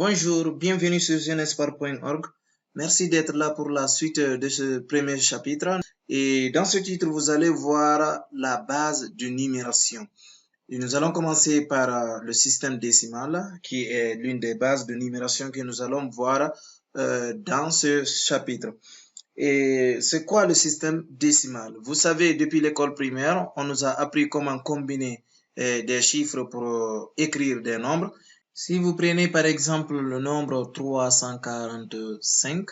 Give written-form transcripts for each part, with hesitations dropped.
Bonjour, bienvenue sur jeunessepar.org. Merci d'être là pour la suite de ce premier chapitre. Et dans ce titre, vous allez voir la base de numération. Et nous allons commencer par le système décimal, qui est l'une des bases de numération que nous allons voir dans ce chapitre. Et c'est quoi le système décimal? Vous savez, depuis l'école primaire, on nous a appris comment combiner des chiffres pour écrire des nombres. Si vous prenez par exemple le nombre 345,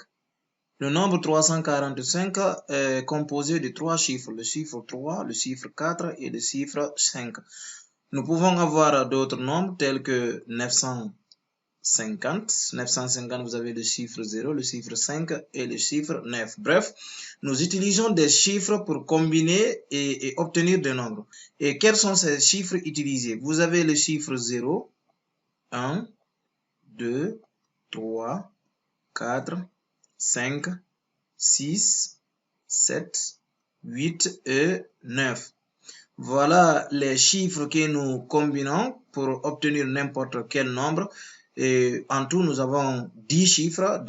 le nombre 345 est composé de trois chiffres, le chiffre 3, le chiffre 4 et le chiffre 5. Nous pouvons avoir d'autres nombres tels que 950. 950, vous avez le chiffre 0, le chiffre 5 et le chiffre 9. Bref, nous utilisons des chiffres pour combiner et obtenir des nombres. Et quels sont ces chiffres utilisés? Vous avez le chiffre 0, 1, 2, 3, 4, 5, 6, 7, 8 et 9. Voilà les chiffres que nous combinons pour obtenir n'importe quel nombre. Et en tout, nous avons 10 chiffres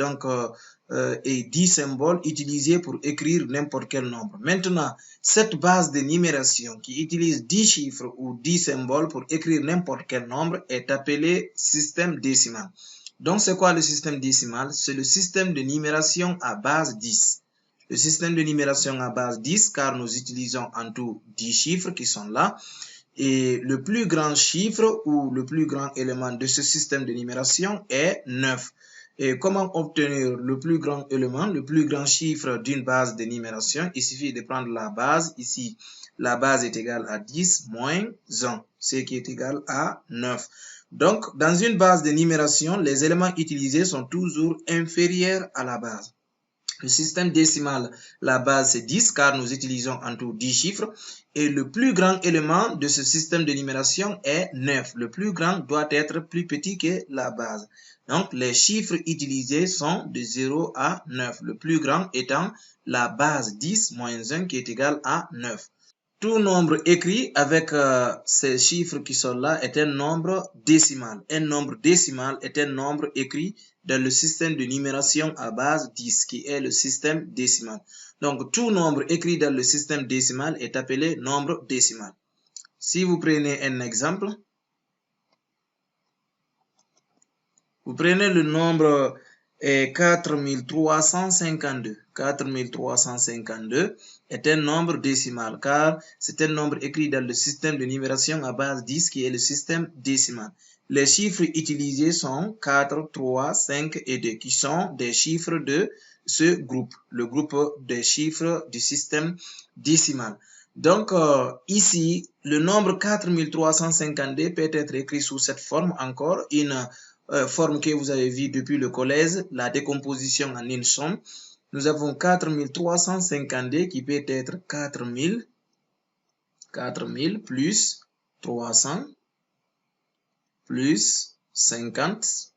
et 10 symboles utilisés pour écrire n'importe quel nombre. Maintenant, cette base de numération qui utilise 10 chiffres ou 10 symboles pour écrire n'importe quel nombre est appelée système décimal. Donc, c'est quoi le système décimal? C'est le système de numération à base 10. Le système de numération à base 10, car nous utilisons en tout 10 chiffres qui sont là. Et le plus grand chiffre ou le plus grand élément de ce système de numération est 9. Et comment obtenir le plus grand élément, le plus grand chiffre d'une base de numération? Il suffit de prendre la base. Ici, la base est égale à 10 moins 1, ce qui est égal à 9. Donc, dans une base de numération, les éléments utilisés sont toujours inférieurs à la base. Le système décimal, la base c'est 10 car nous utilisons en tout 10 chiffres et le plus grand élément de ce système de numération est 9. Le plus grand doit être plus petit que la base. Donc les chiffres utilisés sont de 0 à 9. Le plus grand étant la base 10 moins 1 qui est égal à 9. Tout nombre écrit avec ces chiffres qui sont là est un nombre décimal. Un nombre décimal est un nombre écrit dans le système de numération à base 10, qui est le système décimal. Donc, tout nombre écrit dans le système décimal est appelé nombre décimal. Si vous prenez un exemple, vous prenez le nombre 4352. 4352 est un nombre décimal car c'est un nombre écrit dans le système de numération à base 10 qui est le système décimal. Les chiffres utilisés sont 4, 3, 5 et 2 qui sont des chiffres de ce groupe, le groupe des chiffres du système décimal. Donc ici, le nombre 4352 peut être écrit sous cette forme encore, une forme que vous avez vue depuis le collège, la décomposition en une somme. Nous avons 4352 qui peut être 4000 plus 300 plus 50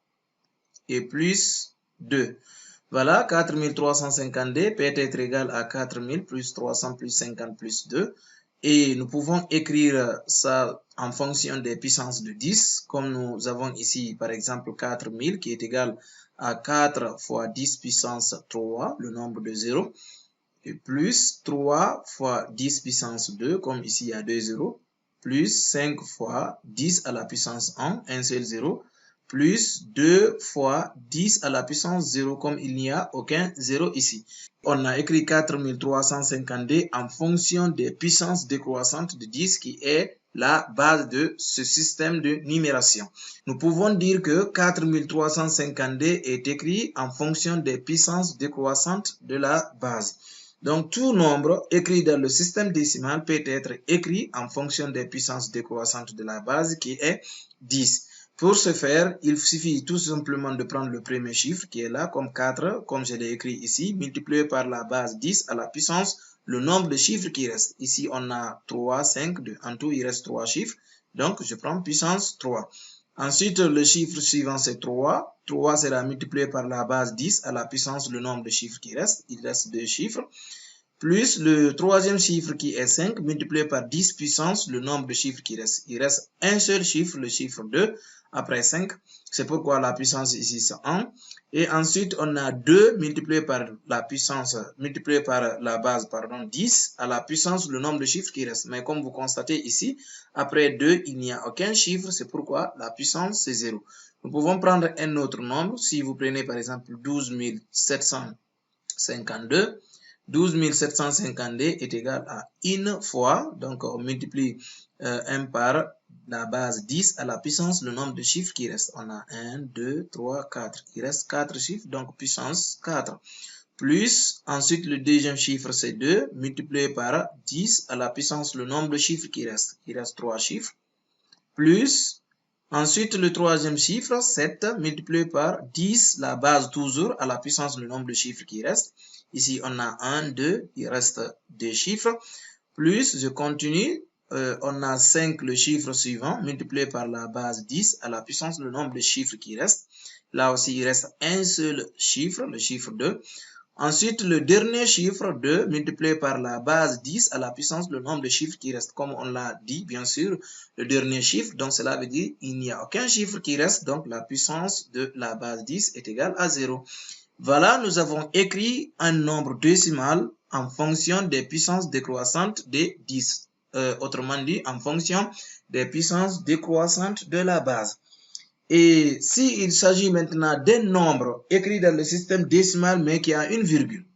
et plus 2. Voilà, 4352 peut être égal à 4000 plus 300 plus 50 plus 2. Et nous pouvons écrire ça en fonction des puissances de 10, comme nous avons ici par exemple 4000 qui est égal à 4 fois 10 puissance 3, le nombre de 0, et plus 3 fois 10 puissance 2, comme ici il y a 2 zéros, plus 5 fois 10 à la puissance 1, un seul 0, plus 2 fois 10 à la puissance 0, comme il n'y a aucun 0 ici. On a écrit 4352 en fonction des puissances décroissantes de 10 qui est la base de ce système de numération. Nous pouvons dire que 4352 est écrit en fonction des puissances décroissantes de la base. Donc, tout nombre écrit dans le système décimal peut être écrit en fonction des puissances décroissantes de la base qui est 10. Pour ce faire, il suffit tout simplement de prendre le premier chiffre qui est là comme 4, comme je l'ai écrit ici, multiplié par la base 10 à la puissance, le nombre de chiffres qui reste. Ici, on a 3, 5, 2. En tout, il reste 3 chiffres. Donc, je prends puissance 3. Ensuite, le chiffre suivant, c'est 3. 3 sera multiplié par la base 10 à la puissance, le nombre de chiffres qui reste. Il reste 2 chiffres. plus le troisième chiffre qui est 5 multiplié par 10 puissance le nombre de chiffres qui reste. Il reste un seul chiffre, le chiffre 2, après 5. C'est pourquoi la puissance ici c'est 1. Et ensuite, on a 2 multiplié par la puissance, multiplié par la base, pardon, 10 à la puissance le nombre de chiffres qui reste. Mais comme vous constatez ici, après 2, il n'y a aucun chiffre, c'est pourquoi la puissance c'est 0. Nous pouvons prendre un autre nombre. Si vous prenez par exemple 12 752, 12 752 est égal à une fois, donc on multiplie 1 par la base 10 à la puissance, le nombre de chiffres qui reste. On a 1, 2, 3, 4. Il reste 4 chiffres, donc puissance 4. Plus, ensuite le deuxième chiffre c'est 2, multiplié par 10 à la puissance, le nombre de chiffres qui reste. Il reste 3 chiffres. Plus, ensuite le troisième chiffre, 7, multiplié par 10, la base toujours, à la puissance, le nombre de chiffres qui reste. Ici, on a 1, 2, il reste 2 chiffres. Plus, je continue, on a 5, le chiffre suivant, multiplié par la base 10, à la puissance, le nombre de chiffres qui reste. Là aussi, il reste un seul chiffre, le chiffre 2. Ensuite, le dernier chiffre 2 multiplié par la base 10 à la puissance, le nombre de chiffres qui reste. Comme on l'a dit, bien sûr, le dernier chiffre, donc cela veut dire qu'il n'y a aucun chiffre qui reste, donc la puissance de la base 10 est égale à 0. Voilà, nous avons écrit un nombre décimal en fonction des puissances décroissantes de 10. Autrement dit, en fonction des puissances décroissantes de la base. Et s'il s'agit maintenant d'un nombre écrit dans le système décimal mais qui a une virgule,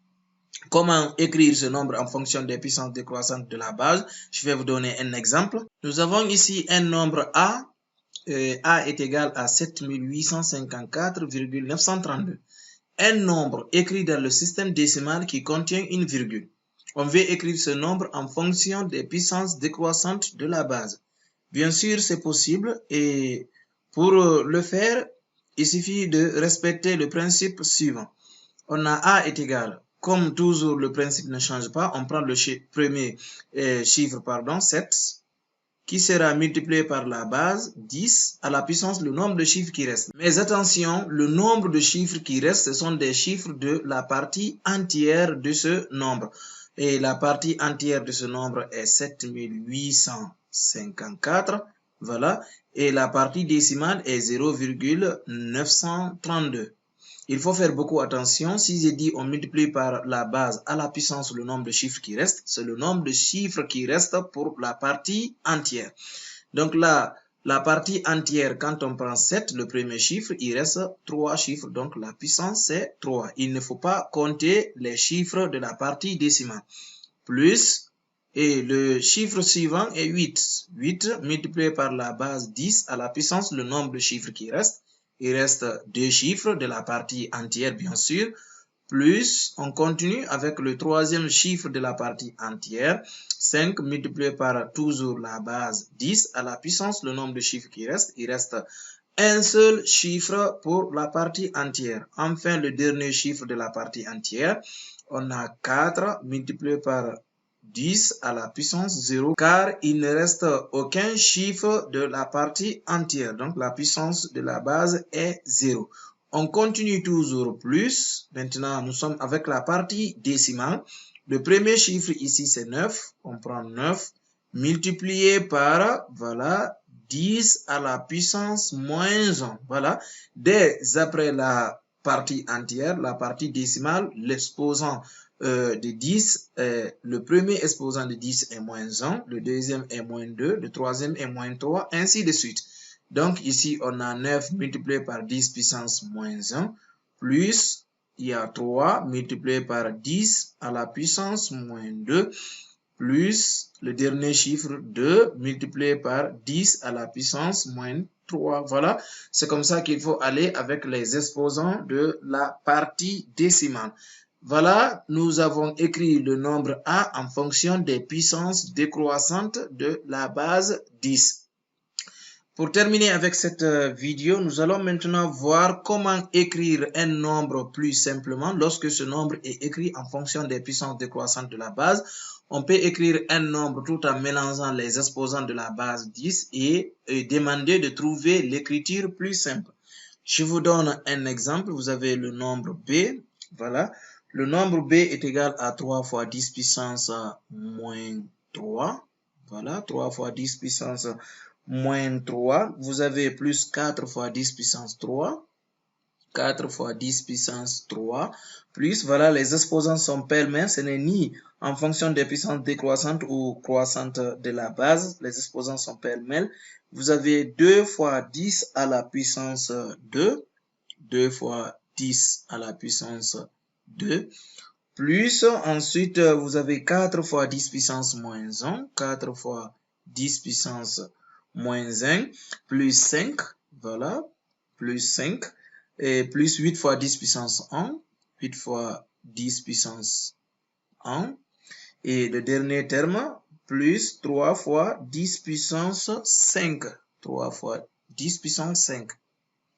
comment écrire ce nombre en fonction des puissances décroissantes de la base? Je vais vous donner un exemple. Nous avons ici un nombre A. A est égal à 7854,932. Un nombre écrit dans le système décimal qui contient une virgule. On veut écrire ce nombre en fonction des puissances décroissantes de la base. Bien sûr, c'est possible et pour le faire, il suffit de respecter le principe suivant. On a A est égal, comme toujours le principe ne change pas, on prend le premier chiffre, 7, qui sera multiplié par la base 10 à la puissance le nombre de chiffres qui restent. Mais attention, le nombre de chiffres qui restent, ce sont des chiffres de la partie entière de ce nombre. Et la partie entière de ce nombre est 7854, voilà. Et la partie décimale est 0,932. Il faut faire beaucoup attention. Si j'ai dit on multiplie par la base à la puissance le nombre de chiffres qui restent, c'est le nombre de chiffres qui restent pour la partie entière. Donc là, la partie entière, quand on prend 7, le premier chiffre, il reste 3 chiffres. Donc la puissance, c'est 3. Il ne faut pas compter les chiffres de la partie décimale. Plus, et le chiffre suivant est 8. 8 multiplié par la base 10 à la puissance le nombre de chiffres qui restent. Il reste 2 chiffres de la partie entière, bien sûr. Plus, on continue avec le troisième chiffre de la partie entière. 5 multiplié par toujours la base 10 à la puissance, le nombre de chiffres qui reste. Il reste un seul chiffre pour la partie entière. Enfin, le dernier chiffre de la partie entière. On a 4 multiplié par 10 à la puissance 0, car il ne reste aucun chiffre de la partie entière. Donc, la puissance de la base est 0. On continue toujours plus. Maintenant, nous sommes avec la partie décimale. Le premier chiffre ici, c'est 9. On prend 9 multiplié par, voilà, 10 à la puissance moins 1. Voilà. Dès après la partie entière, la partie décimale, l'exposant de 10, le premier exposant de 10 est moins 1, le deuxième est moins 2, le troisième est moins 3, ainsi de suite. Donc ici, on a 9 multiplié par 10 puissance moins 1, plus il y a 3 multiplié par 10 à la puissance moins 2, plus le dernier chiffre 2 multiplié par 10 à la puissance moins 3. Voilà, c'est comme ça qu'il faut aller avec les exposants de la partie décimale. Voilà, nous avons écrit le nombre A en fonction des puissances décroissantes de la base 10. Pour terminer avec cette vidéo, nous allons maintenant voir comment écrire un nombre plus simplement. Lorsque ce nombre est écrit en fonction des puissances décroissantes de la base, on peut écrire un nombre tout en mélangeant les exposants de la base 10 et demander de trouver l'écriture plus simple. Je vous donne un exemple. Vous avez le nombre B. Voilà. Le nombre B est égal à 3 fois 10 puissance moins 3. Voilà, 3 fois 10 puissance moins 3. Vous avez plus 4 fois 10 puissance 3. 4 fois 10 puissance 3, plus, voilà, les exposants sont pêle-mêle, ce n'est ni en fonction des puissances décroissantes ou croissantes de la base, les exposants sont pêle-mêle. Vous avez 2 fois 10 à la puissance 2, 2 fois 10 à la puissance 2, plus, ensuite, vous avez 4 fois 10 puissance moins 1, 4 fois 10 puissance moins 1, plus 5, voilà, plus 5, et plus 8 fois 10 puissance 1, 8 fois 10 puissance 1, et le dernier terme, plus 3 fois 10 puissance 5, 3 fois 10 puissance 5.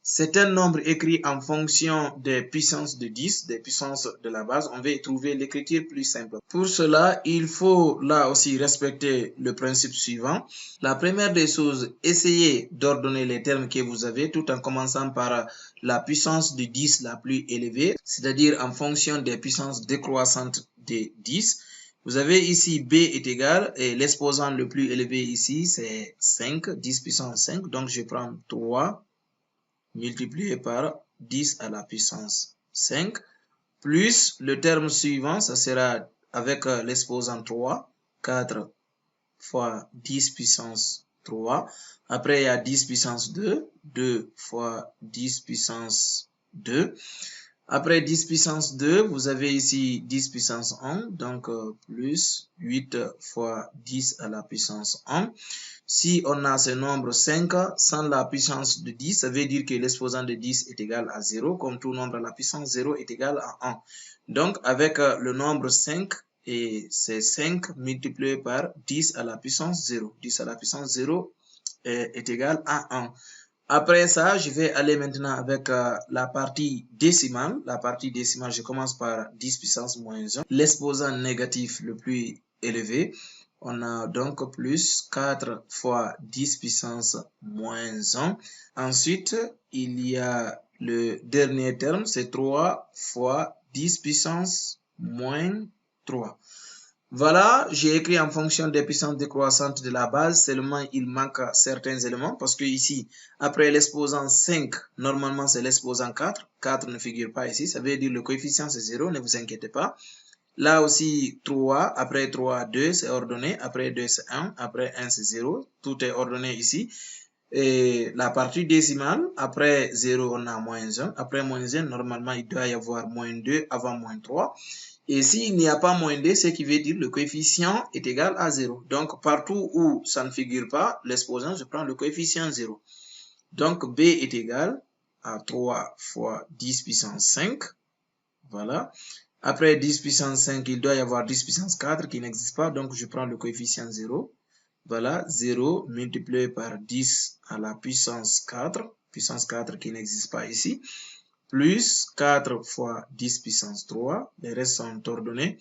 C'est un nombre écrit en fonction des puissances de 10, des puissances de la base. On va trouver l'écriture plus simple. Pour cela, il faut là aussi respecter le principe suivant. La première des choses, essayez d'ordonner les termes que vous avez tout en commençant par la puissance de 10 la plus élevée, c'est-à-dire en fonction des puissances décroissantes de 10. Vous avez ici B est égal et l'exposant le plus élevé ici c'est 5, 10 puissance 5. Donc je prends 3 multiplié par 10 à la puissance 5, plus le terme suivant, ça sera avec l'exposant 3, 4 fois 10 puissance 3. Après, il y a 10 puissance 2, 2 fois 10 puissance 2. Après 10 puissance 2, vous avez ici 10 puissance 1, donc plus 8 fois 10 à la puissance 1. Si on a ce nombre 5 sans la puissance de 10, ça veut dire que l'exposant de 10 est égal à 0, comme tout nombre à la puissance 0 est égal à 1. Donc, avec le nombre 5, et c'est 5 multiplié par 10 à la puissance 0. 10 à la puissance 0 est égal à 1. Après ça, je vais aller maintenant avec la partie décimale. La partie décimale, je commence par 10 puissance moins 1. L'exposant négatif le plus élevé. On a donc plus 4 fois 10 puissance moins 1. Ensuite, il y a le dernier terme, c'est 3 fois 10 puissance moins 3. Voilà, j'ai écrit en fonction des puissances décroissantes de la base, seulement il manque certains éléments parce que ici, après l'exposant 5, normalement c'est l'exposant 4. 4 ne figure pas ici, ça veut dire le coefficient c'est 0, ne vous inquiétez pas. Là aussi, 3, après 3, 2, c'est ordonné, après 2, c'est 1, après 1, c'est 0, tout est ordonné ici. Et la partie décimale, après 0, on a moins 1, après moins 1, normalement, il doit y avoir moins 2 avant moins 3. Et s'il n'y a pas moins 2, ce qui veut dire le coefficient est égal à 0. Donc, partout où ça ne figure pas, l'exposant, je prends le coefficient 0. Donc, B est égal à 3 fois 10 puissance 5. Voilà. Après 10 puissance 5, il doit y avoir 10 puissance 4 qui n'existe pas. Donc, je prends le coefficient 0. Voilà, 0 multiplié par 10 à la puissance 4 qui n'existe pas ici, plus 4 fois 10 puissance 3, les restes sont ordonnés,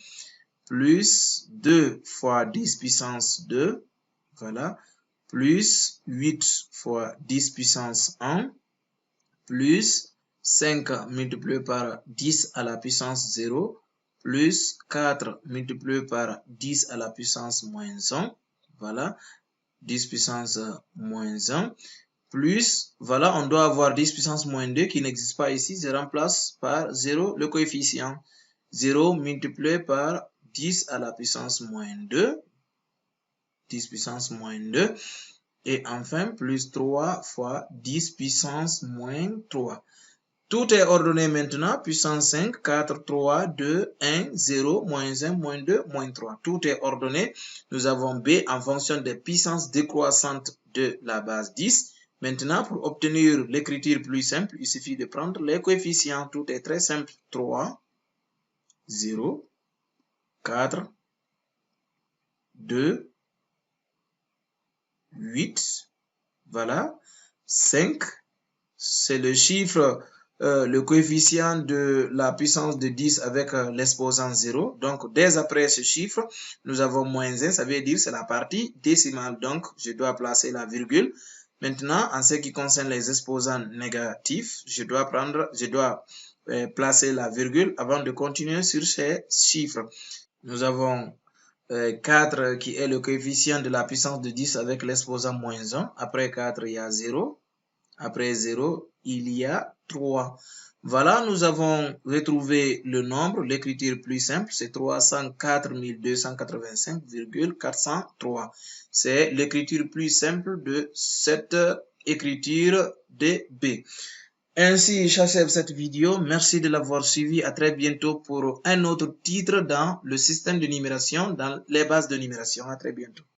plus 2 fois 10 puissance 2, voilà, plus 8 fois 10 puissance 1, plus 5 multiplié par 10 à la puissance 0, plus 4 multiplié par 10 à la puissance moins 1, voilà, 10 puissance moins 1, plus, voilà, on doit avoir 10 puissance moins 2 qui n'existe pas ici, je remplace par 0 le coefficient. 0 multiplié par 10 à la puissance moins 2, 10 puissance moins 2, et enfin plus 3 fois 10 puissance moins 3. Tout est ordonné maintenant, puissance 5, 4, 3, 2, 1, 0, moins 1, moins 2, moins 3. Tout est ordonné. Nous avons B en fonction des puissances décroissantes de la base 10. Maintenant, pour obtenir l'écriture plus simple, il suffit de prendre les coefficients. Tout est très simple. 3, 0, 4, 2, 8, voilà, 5, c'est le chiffre, le coefficient de la puissance de 10 avec l'exposant 0. Donc, dès après ce chiffre, nous avons moins 1, ça veut dire c'est la partie décimale. Donc, je dois placer la virgule. Maintenant, en ce qui concerne les exposants négatifs, je dois placer la virgule avant de continuer sur ces chiffres. Nous avons 4 qui est le coefficient de la puissance de 10 avec l'exposant moins 1. Après 4, il y a 0. Après 0, il y a 3. Voilà, nous avons retrouvé le nombre. L'écriture plus simple, c'est 304 285,403. C'est l'écriture plus simple de cette écriture DB. Ainsi, j'achève cette vidéo. Merci de l'avoir suivi. À très bientôt pour un autre titre dans le système de numération, dans les bases de numération. À très bientôt.